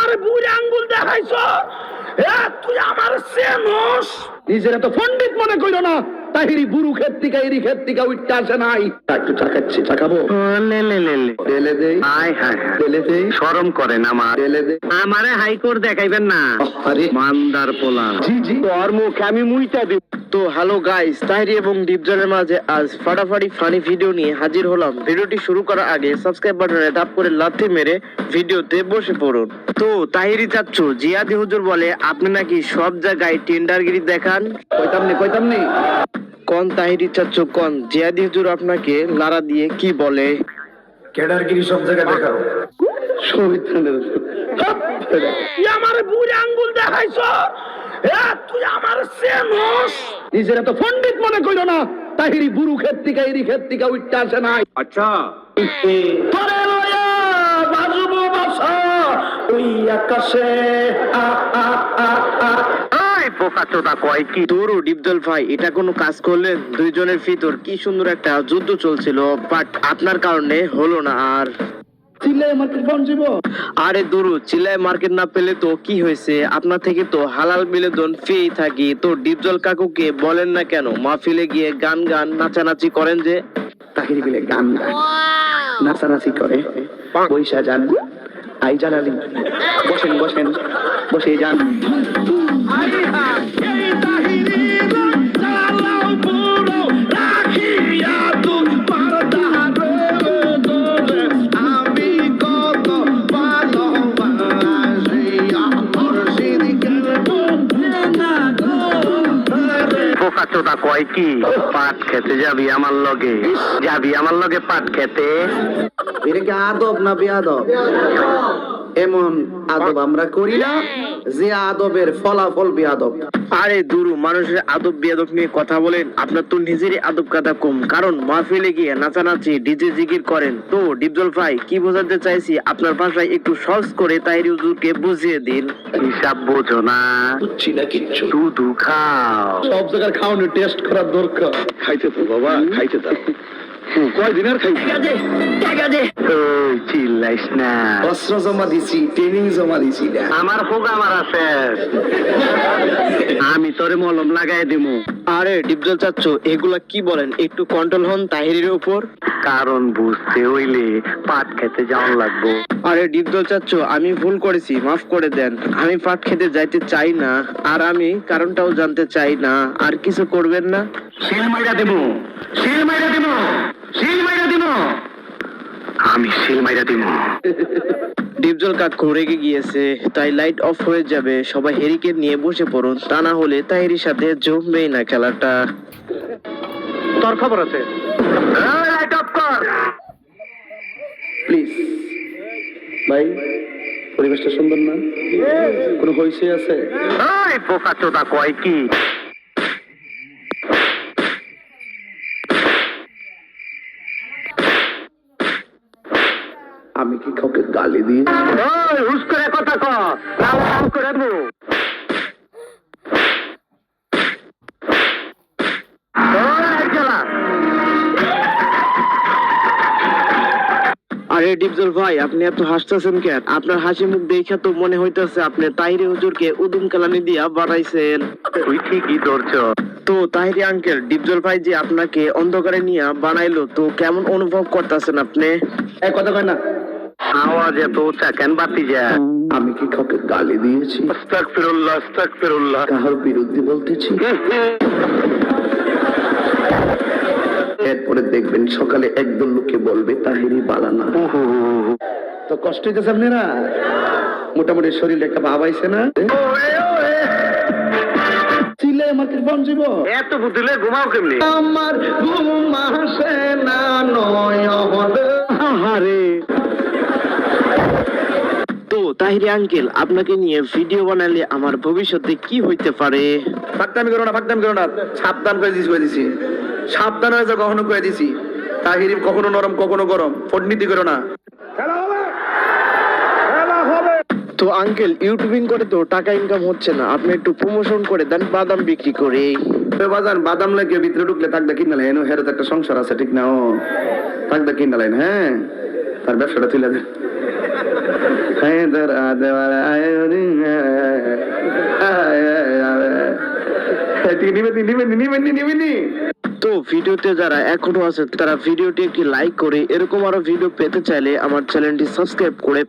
আমার বুড়ি আঙ্গুল দেখাইছো, তুই আমার চেনস? নিজেরা তো পণ্ডিত মনে কইল না। তাহিরি বুড়ু ক্ষেত থেকে এরি ক্ষেত থেকে উঠতে আসে নাই। একটু চাকাচ্ছি, চাকাবো? ঢেলে দেই। ঢেলে দেই। শরম করেন আমার? ঢেলে দেই। আমারে হাইকোর্ট দেখাইবেন না। আরে মানদার পোলা। জি জি, তোর মুখে আমি মুইতা দিব। তো হ্যালো গাইস, তাহিরি এবং ডিপজলের মাঝে আজ ফাটাফাটি ফানি ভিডিও নিয়ে হাজির হলাম। ভিডিওটি শুরু করার আগে সাবস্ক্রাইব বাটনে ধাপ করে লাথি মেরে ভিডিওতে বসে পড়ুন। তো তাহিরি চাচ্চু জিয়াদি হুজুর বলে আপনি নাকি সব জায়গায় টেন্ডারগিরি দেখান। কইতাম নি কোন তাহিরি চাচ্চু, কোন জিয়াদি হুজুর আপনাকে লারা দিয়ে কি বলে? কেডারগিরি সব জায়গায় দেখাও। তুই আমার বুড়ি আঙ্গুল দেখাইছো, তুই আমার চেনস? নিজেরা তো পণ্ডিত মনে কইল না। তাহিরি বুড়ু ক্ষেত থেকে এরি ক্ষেত থেকে উঠতে আসে নাই। আচ্ছা, তোরে লয়া বাজবো বাসা ওই আকাশে। বোকাচোদা কয় কি? তোর ডিপজল ভাই, এটা কোনো কাজ করলেন? দুইজনের ভিতর কি সুন্দর একটা যুদ্ধ চলছিল, বাট আপনার কারণে হলো না। আর চিল্লায় মার্কেট পাউন যাব। আরে দুরু, চিল্লায় মার্কেট না পেলে তো কি হয়েছে? আপনার থেকে তো হালাল বিনোদন পেয়েই থাকি। তো ডিপজল কাকুকে বলেন না কেন মাহফিলে গিয়ে গান গান নাচানাচি করেন যে? তাহিরি গেলে গান গান নাচানাচি করে, পয়সা যান আই জানালি। বসেন বসেন, বসে যান। বোকাচোদা কয় কি? পাট খেতে যাবি আমার লগে? যাবি আমার লগে পাট খেতে? এটা কি আদব না বেয়াদব? এমন আদব আমরা করি না যে আদবের ফলাফল বেয়াদব। আরে দুরু, মানুষের আদব বেয়াদব নিয়ে কথা বলেন। আপনার তো নিজেরই আদব কাদা কম, কারণ মাহফিলে গিয়ে নাচানাচি ডিজে জিগির করেন। তো ডিপজল ভাই, কি বোঝাতে চাইছি আপনার ভাষায় একটু সহজ করে তাহিরি হুজুরকে বুঝিয়ে দিন। হিসাব বোঝো না? বুঝছি না কিচ্ছু। শুধু খাও, সব জায়গার খাওয়ানোর টেস্ট করার দরকার। খাইতে তো বাবা, খাইতে দাও। কয়দিন আর খাইছি? চিল্লাইস না, অস্ত্র জমা দিছি, ট্রেনিং জমা দিছি। আমার হোগা মারা শেষ, আমি তোরে মলম লাগাই দিমু। আরে ডিপজল চাচ্চু, এগুলা কি বলেন? একটু কন্ট্রোল হন তাহিরির উপর। কারণ বুঝতে হইলে পাট খেতে যাওয়ার লাগবো। আরে ডিপজল চাচ্চু, আমি ভুল করেছি, মাফ করে দেন। আমি পাট খেতে যাইতে চাই না, আর আমি কারণটাও জানতে চাই না। আর কিছু করবেন না? শিল মাইরা দেবো, শিল মাইরা দেবো, শিল মাইরা দেবো, আমি শিল মাইরা দেবো। ডিপজল কাকু রেগে গিয়েছে, তাই লাইট অফ হয়ে যাবে। সবাই হেরিকেন নিয়ে বসে পড়ুন, তা না হলে তাহিরির সাথে জমবেই না খেলাটা। তোর খবর আছে? লাইট অফ কর প্লিজ। ভাই, পরিবেশটা সুন্দর না? কোনো হইছে আছে? ওই বোকাচোদা কয় কি? আমি কি কাউকে গালি দিয়ে? ওই হুশ করে কথা কর, লাল লাল করে দেবো। আরে ডিপজল ভাই, আপনি এত হাসতেছেন কেন? আপনার হাসি মুখ দেখে তো মনে হইতেছে আপনি তাহিরি হুজুরকে উদুম কালানি দিয়া বাড়াইছেন। তুই ঠিকই ধরছ। তো তাহিরি আঙ্কেল, ডিপজল ভাই যে আপনাকে অন্ধকারে নিয়ে বানাইলো, তো কেমন অনুভব করতেছেন আপনি? এক কথা কয় না, আওয়াজ এত উঁচা কেন বাতি যা? আমি কি কাউকে গালি দিয়েছি? আস্তাগফিরুল্লাহ, আস্তাগফিরুল্লাহ। কার বিরুদ্ধে বলতেছি? এরপরে দেখবেন সকালে একদল লোকে বলবে তাহিরি বালানা। তো কষ্ট হইতেছে আপনারা? মোটামুটি শরীরে একটা ভাব আইছে না? চিল্লায় মার্কেট পাউন যাব। এত বুঝলে ঘুমাও কেমনি? আমার ঘুম আসে না নয়ন। আরে তো তাহিরি আঙ্কেল, আপনাকে নিয়ে ভিডিও বানালে আমার ভবিষ্যতে কি হইতে পারে? ফাকতামি করো না, ফাকতামি করো না। সাবধান করে দিছি, সাবধান হয়ে যাও, কখনো করে দিছি। তাহিরি কখনো নরম কখনো গরম, ফটনীতি করো না। তো আঙ্কেল, ইউটিউবিং করে তো টাকা ইনকাম হচ্ছে না, আপনি একটু প্রমোশন করে দেন বাদাম বিক্রি করে। বাজার বাদাম লাগে ভিতরে ঢুকলে তাকদা কিনা লাইন, হেরে তো একটা সংসার আছে, ঠিক না? ও তাকদা কিনা লাইন, হ্যাঁ, তার ব্যবসাটা তুলে দেন। हैदर आने वाला है তো ভিডিওতে যারা এখনো আছে তারা ভিডিওটি একটি লাইক করে এরকম আরো ভিডিও পেতে চাইলে আমার চ্যানেলটি সাবস্ক্রাইব করে